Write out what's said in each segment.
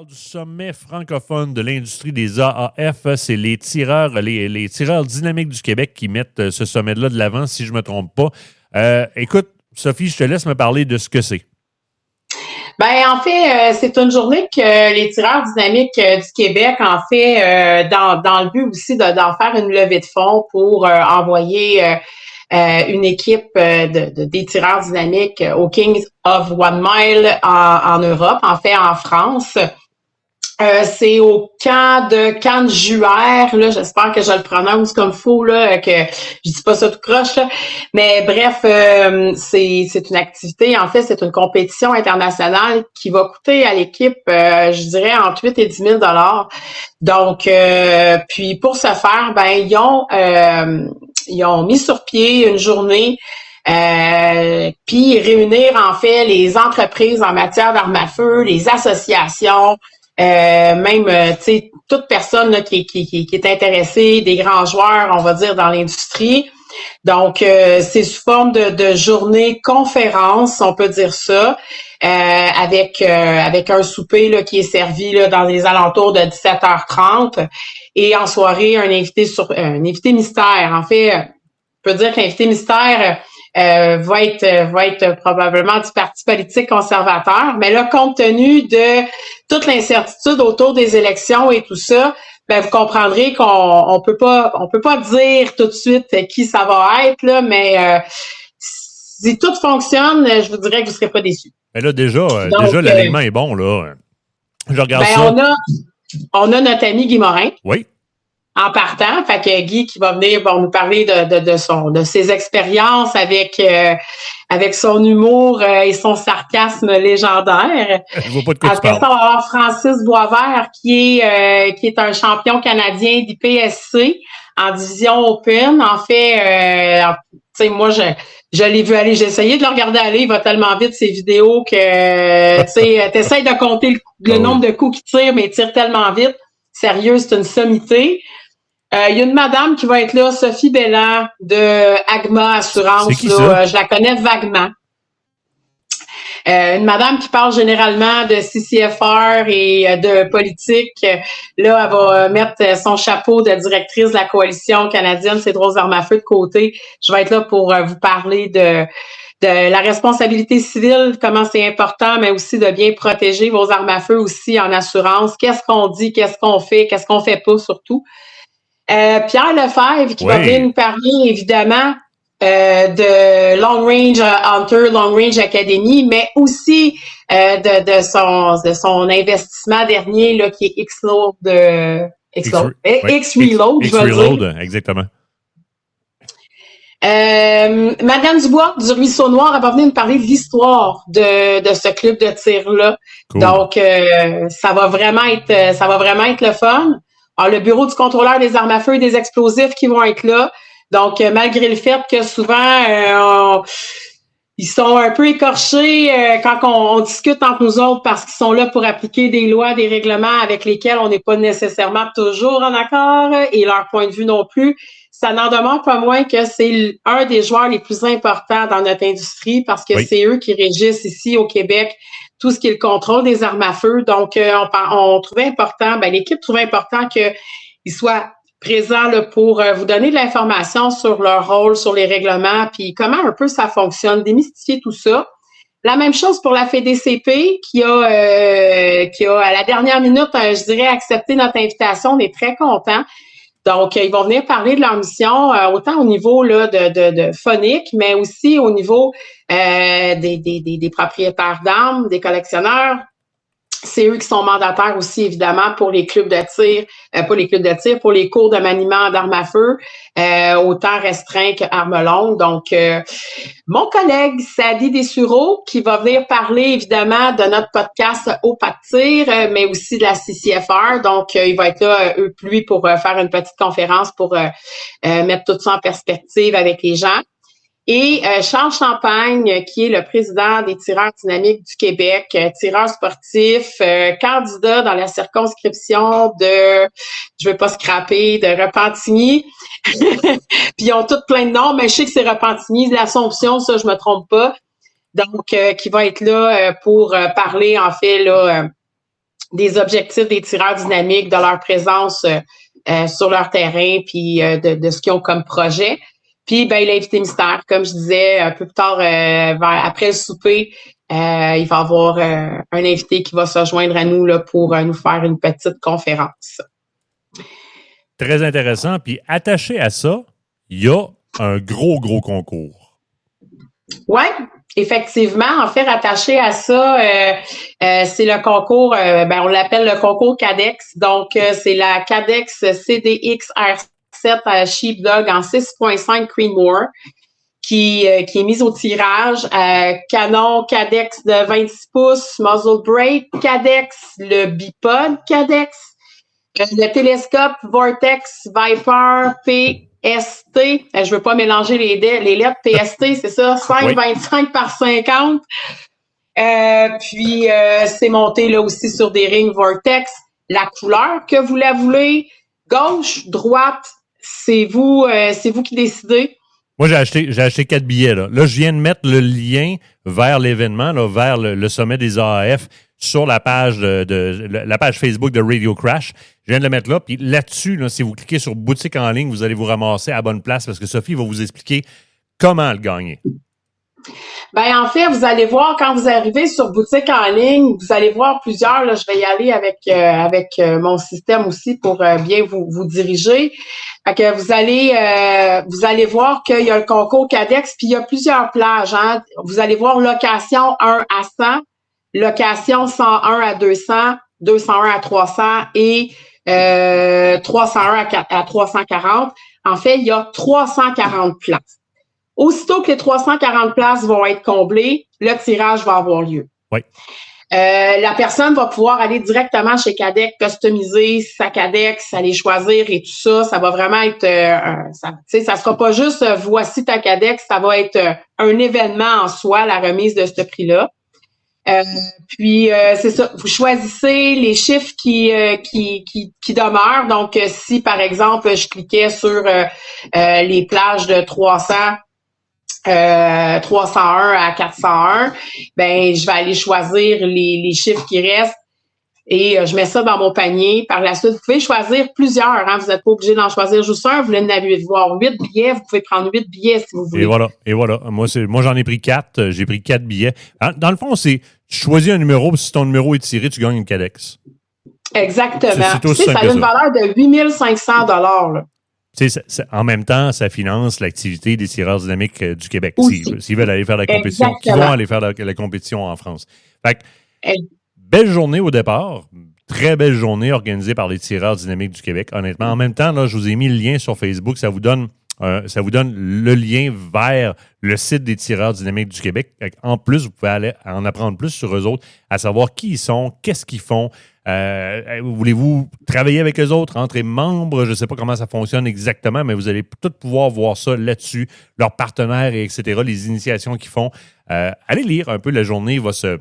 parle du sommet francophone de l'industrie des AAF. C'est les tireurs dynamiques du Québec qui mettent ce sommet-là de l'avant, si je ne me trompe pas. Écoute, Sophie, je te laisse me parler de ce que c'est. Ben en fait, c'est une journée que les tireurs dynamiques du Québec en fait dans le but aussi d'en faire une levée de fonds pour envoyer une équipe des tireurs dynamiques au Kings of One Mile en Europe, en fait en France. C'est au camp de Cannes-Juaire, là, j'espère que je le prononce comme faux, là, que je dis pas ça tout croche, là. Mais bref, c'est une activité, en fait, c'est une compétition internationale qui va coûter à l'équipe, je dirais, entre 8 et 10 000 $. Donc, puis pour ce faire, ben, ils ont mis sur pied une journée puis réunir, en fait, les entreprises en matière d'armes à feu, les associations, même, tu sais, toute personne là, qui est intéressée, des grands joueurs, on va dire, dans l'industrie. Donc, c'est sous forme de journée conférence, on peut dire ça, avec un souper là, qui est servi là, dans les alentours de 17h30 et en soirée, un invité mystère. En fait, on peut dire que l'invité mystère va être probablement du Parti politique conservateur. Mais là, compte tenu de toute l'incertitude autour des élections et tout ça, ben vous comprendrez qu'on peut pas dire tout de suite qui ça va être là, mais si tout fonctionne, je vous dirais que vous serez pas déçus. Mais là déjà l'alignement est bon là. Je regarde ça. On a notre ami Guy Morin. Oui. En partant, fait que Guy qui va venir nous parler de ses expériences avec son humour et son sarcasme légendaire. Je vois pas de quoi tu parles. Après ça, on va avoir Francis Boisvert qui est un champion canadien d'IPSC en division open. En fait, tu sais, moi je l'ai vu aller, j'ai essayé de le regarder aller, il va tellement vite ces vidéos que tu sais, t'essayes de compter le nombre de coups qu'il tire, mais il tire tellement vite. Sérieux, c'est une sommité. Il y a une madame qui va être là, Sophie Belland de Agma Assurance. C'est qui, là, je la connais vaguement. Une madame qui parle généralement de CCFR et de politique. Là, elle va mettre son chapeau de directrice de la coalition canadienne C'est drôles armes à feu de côté. Je vais être là pour vous parler de la responsabilité civile, comment c'est important, mais aussi de bien protéger vos armes à feu aussi en assurance. Qu'est-ce qu'on dit, qu'est-ce qu'on fait pas surtout. Pierre Lefebvre qui va venir nous parler évidemment de Long Range Hunter, Long Range Academy, mais aussi de son investissement dernier là qui est X-Reload, je vais dire. Exactement. Madame Dubois du Ruisseau Noir, elle va venir nous parler de l'histoire de ce club de tir-là. Cool. Donc, ça va vraiment être le fun. Alors, le bureau du contrôleur des armes à feu et des explosifs qui vont être là. Donc, malgré le fait que souvent, ils sont un peu écorchés quand on discute entre nous autres parce qu'ils sont là pour appliquer des lois, des règlements avec lesquels on n'est pas nécessairement toujours en accord et leur point de vue non plus. Ça n'en demeure pas moins que c'est un des joueurs les plus importants dans notre industrie parce que c'est eux qui régissent ici au Québec tout ce qui est le contrôle des armes à feu. Donc, on trouvait important, l'équipe trouvait important qu'ils soient présents là, pour vous donner de l'information sur leur rôle, sur les règlements, puis comment un peu ça fonctionne, démystifier tout ça. La même chose pour la FEDCP qui a à la dernière minute, je dirais, accepté notre invitation. On est très contents. Donc, ils vont venir parler de leur mission, autant au niveau là de phonique, mais aussi au niveau des propriétaires d'armes, des collectionneurs. C'est eux qui sont mandataires aussi, évidemment, pour les clubs de tir, pour les cours de maniement d'armes à feu, autant restreints qu'armes longues. Donc, mon collègue Sadi Dessureau, qui va venir parler, évidemment, de notre podcast Au pas de tir, mais aussi de la CCFR. Donc, il va être là, lui, pour faire une petite conférence pour mettre tout ça en perspective avec les gens. Et Charles Champagne, qui est le président des tireurs dynamiques du Québec, tireur sportif, candidat dans la circonscription de, je vais pas scraper, de Repentigny. Puis ils ont tous plein de noms, mais je sais que c'est Repentigny, l'Assomption, ça, je me trompe pas. Donc, qui va être là pour parler, en fait, là, des objectifs des tireurs dynamiques, de leur présence sur leur terrain, puis de ce qu'ils ont comme projet. Puis, l'invité mystère, comme je disais, un peu plus tard, après le souper, il va y avoir un invité qui va se joindre à nous là, pour nous faire une petite conférence. Très intéressant. Puis, attaché à ça, il y a un gros concours. Oui, effectivement. En fait, rattaché à ça, c'est le concours, on l'appelle le concours CADEX. Donc, c'est la CADEX CDX R7 Sheepdog en 6.5 Creedmoor qui est mise au tirage. Canon CADEX de 26 pouces, muzzle brake CADEX, le bipod CADEX, le télescope Vortex Viper PST. Je veux pas mélanger les lettres. PST, c'est ça, 5,25 par 50. Puis, c'est monté là aussi sur des rings Vortex. La couleur que vous la voulez, gauche, droite, c'est vous qui décidez. Moi, j'ai acheté 4 billets. Là, je viens de mettre le lien vers l'événement, là, vers le sommet des AAF sur la page la page Facebook de Radio Crash. Je viens de le mettre là. Puis là-dessus, là, si vous cliquez sur boutique en ligne, vous allez vous ramasser à la bonne place parce que Sophie va vous expliquer comment le gagner. En fait, vous allez voir quand vous arrivez sur boutique en ligne, vous allez voir plusieurs. Là, je vais y aller avec mon système aussi pour bien vous diriger. Fait que vous allez voir qu'il y a le concours CADEX, puis il y a plusieurs plages. Hein. Vous allez voir location 1 à 100, location 101 à 200, 201 à 300 et 301 à 340. En fait, il y a 340 places. Aussitôt que les 340 places vont être comblées, le tirage va avoir lieu. Oui. La personne va pouvoir aller directement chez CADEX, customiser sa CADEX, aller choisir et tout ça. Ça va vraiment être, ça sera pas juste voici ta CADEX, ça va être un événement en soi, la remise de ce prix-là. Puis c'est ça, vous choisissez les chiffres qui demeurent. Donc, si par exemple je cliquais sur les plages de 301 à 401, je vais aller choisir les chiffres qui restent et je mets ça dans mon panier. Par la suite, vous pouvez choisir plusieurs. Hein, vous n'êtes pas obligé d'en choisir juste un. Vous voulez en avoir 8 billets, vous pouvez prendre 8 billets si vous voulez. Et voilà. Moi, j'en ai pris 4. J'ai pris 4 billets. Dans le fond, tu choisis un numéro, puis si ton numéro est tiré, tu gagnes une CADEX. Exactement. Ça a une valeur de 8 500 $. En même temps, ça finance l'activité des tireurs dynamiques du Québec. S'ils veulent aller faire la compétition, exactement. Qui vont aller faire la compétition en France. Fait que, belle journée au départ. Très belle journée organisée par les tireurs dynamiques du Québec, honnêtement. En même temps, là, je vous ai mis le lien sur Facebook. Ça vous donne le lien vers le site des tireurs dynamiques du Québec. En plus, vous pouvez aller en apprendre plus sur eux autres, à savoir qui ils sont, qu'est-ce qu'ils font. Voulez-vous travailler avec eux autres, entrer membre? Je ne sais pas comment ça fonctionne exactement, mais vous allez tout pouvoir voir ça là-dessus, leurs partenaires, et etc., les initiations qu'ils font. Allez lire un peu, la journée va se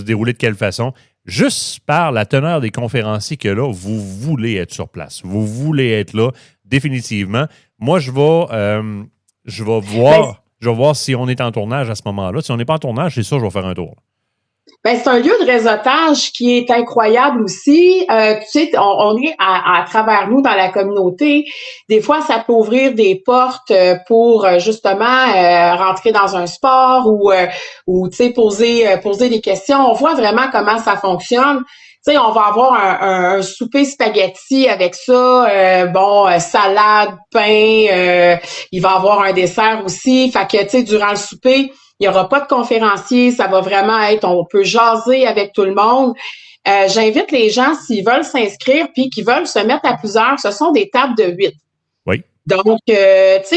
dérouler de quelle façon. Juste par la teneur des conférenciers que là, vous voulez être sur place. Vous voulez être là, définitivement. Moi, je vais voir si on est en tournage à ce moment-là. Si on n'est pas en tournage, c'est sûr, je vais faire un tour. C'est un lieu de réseautage qui est incroyable aussi. On est à travers nous dans la communauté. Des fois, ça peut ouvrir des portes pour justement rentrer dans un sport ou poser des questions. On voit vraiment comment ça fonctionne. On va avoir un souper spaghetti avec ça, salade, pain, il va avoir un dessert aussi. Fait que, durant le souper, il n'y aura pas de conférencier, ça va vraiment être, on peut jaser avec tout le monde. J'invite les gens, s'ils veulent s'inscrire puis qu'ils veulent se mettre à plusieurs, ce sont des tables de 8. Oui. Donc,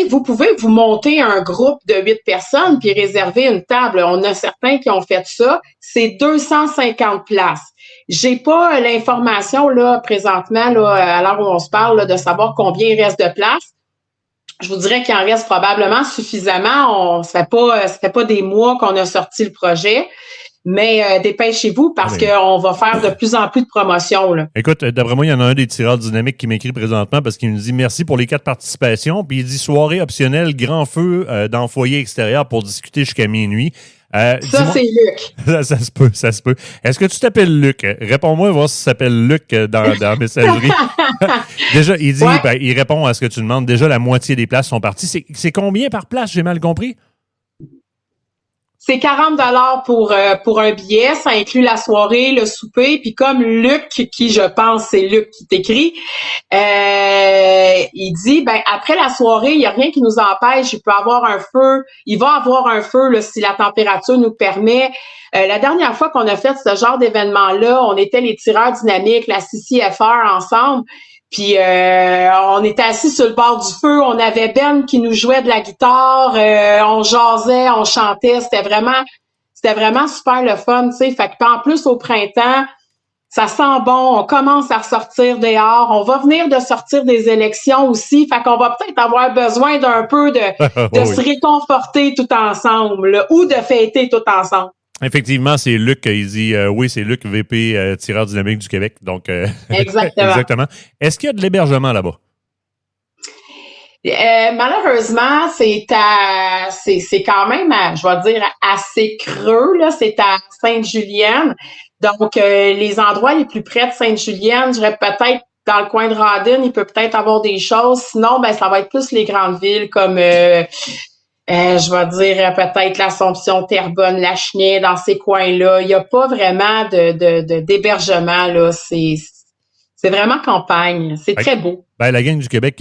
vous pouvez vous monter un groupe de 8 personnes puis réserver une table. On a certains qui ont fait ça. C'est 250 places. J'ai pas l'information là présentement là à l'heure où on se parle là, de savoir combien il reste de place. Je vous dirais qu'il en reste probablement suffisamment. Ça fait pas des mois qu'on a sorti le projet, mais dépêchez-vous parce qu'on va faire de plus en plus de promotions. Là. Écoute, d'après moi, il y en a un des tireurs dynamiques qui m'écrit présentement parce qu'il nous dit merci pour les 4 participations. Puis il dit soirée optionnelle, grand feu dans le foyer extérieur pour discuter jusqu'à minuit. Ça, c'est Luc. Ça se peut, ça se peut. Est-ce que tu t'appelles Luc? Réponds-moi, voir si ça s'appelle Luc dans la messagerie. Déjà, il dit, il répond à ce que tu demandes. Déjà, la moitié des places sont parties. C'est combien par place? J'ai mal compris? C'est 40 $ pour un billet. Ça inclut la soirée, le souper. Puis comme Luc, qui je pense c'est Luc qui t'écrit, il dit, après la soirée, il n'y a rien qui nous empêche. Il peut avoir un feu. Il va avoir un feu là, si la température nous permet. La dernière fois qu'on a fait ce genre d'événement-là, on était les tireurs dynamiques, la CCFR ensemble. Puis on était assis sur le bord du feu, on avait Ben qui nous jouait de la guitare, on jasait, on chantait, c'était vraiment super le fun, tu sais. Fait que en plus au printemps, ça sent bon, on commence à ressortir dehors, on va venir de sortir des élections aussi, fait qu'on va peut-être avoir besoin d'un peu de se réconforter tout ensemble, là, ou de fêter tout ensemble. Effectivement, c'est Luc qui dit oui, c'est Luc, VP tireur dynamique du Québec. Donc, exactement. exactement. Est-ce qu'il y a de l'hébergement là-bas? Malheureusement, c'est quand même, je vais dire, assez creux, là. C'est à Sainte-Julienne. Donc, les endroits les plus près de Sainte-Julienne, je dirais peut-être dans le coin de Rawdon, il peut peut-être avoir des choses. Sinon, ça va être plus les grandes villes comme je vais dire peut-être l'Assomption, Terrebonne, Lachenay, dans ces coins-là. Il n'y a pas vraiment d'hébergement, là. C'est vraiment campagne. C'est très beau. La gang de Québec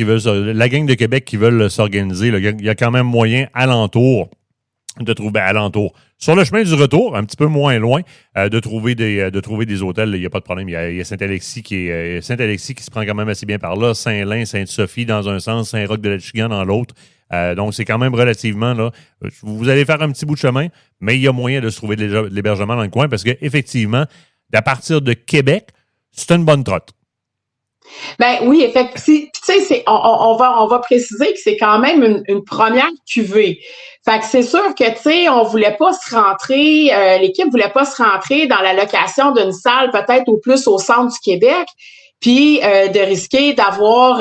qui veulent s'organiser, là, il y a quand même moyen alentour de trouver alentour. Sur le chemin du retour, un petit peu moins loin, de trouver des hôtels, il n'y a pas de problème. Il y a Saint-Alexis qui se prend quand même assez bien par là, Saint-Lin, Sainte-Sophie dans un sens, Saint-Roch-de-la-Chigan dans l'autre. Donc, c'est quand même relativement, là, vous allez faire un petit bout de chemin, mais il y a moyen de se trouver de l'hébergement dans le coin parce qu'effectivement, à partir de Québec, c'est une bonne trotte. Oui, effectivement. Tu sais, on va préciser que c'est quand même une première cuvée. Fait que c'est sûr que, tu sais, on voulait pas se rentrer, l'équipe voulait pas se rentrer dans la location d'une salle peut-être au plus au centre du Québec, puis de risquer d'avoir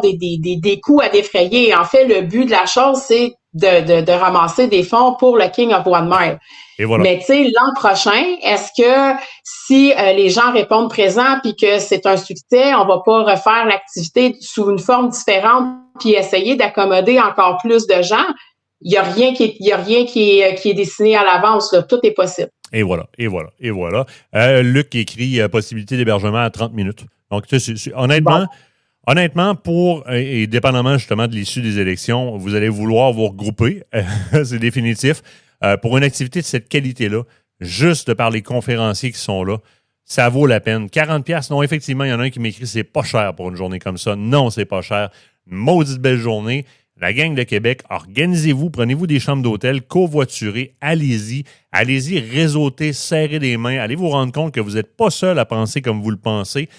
des coûts à défrayer. En fait, le but de la chose, c'est de ramasser des fonds pour le King of One Mile. Et voilà. Mais tu sais, l'an prochain, est-ce que si les gens répondent présent puis que c'est un succès, on va pas refaire l'activité sous une forme différente puis essayer d'accommoder encore plus de gens? Il y a rien qui est dessiné à l'avance, là. Tout est possible. Et voilà. Luc écrit possibilité d'hébergement à 30 minutes. Donc, honnêtement, et dépendamment justement de l'issue des élections, vous allez vouloir vous regrouper. C'est définitif. Pour une activité de cette qualité-là, juste par les conférenciers qui sont là, ça vaut la peine. 40$, non, effectivement, il y en a un qui m'écrit, c'est pas cher pour une journée comme ça. Non, c'est pas cher. Maudite belle journée. La gang de Québec, organisez-vous, prenez-vous des chambres d'hôtel, covoiturez, allez-y, réseautez, serrez les mains, allez vous rendre compte que vous n'êtes pas seul à penser comme vous le pensez.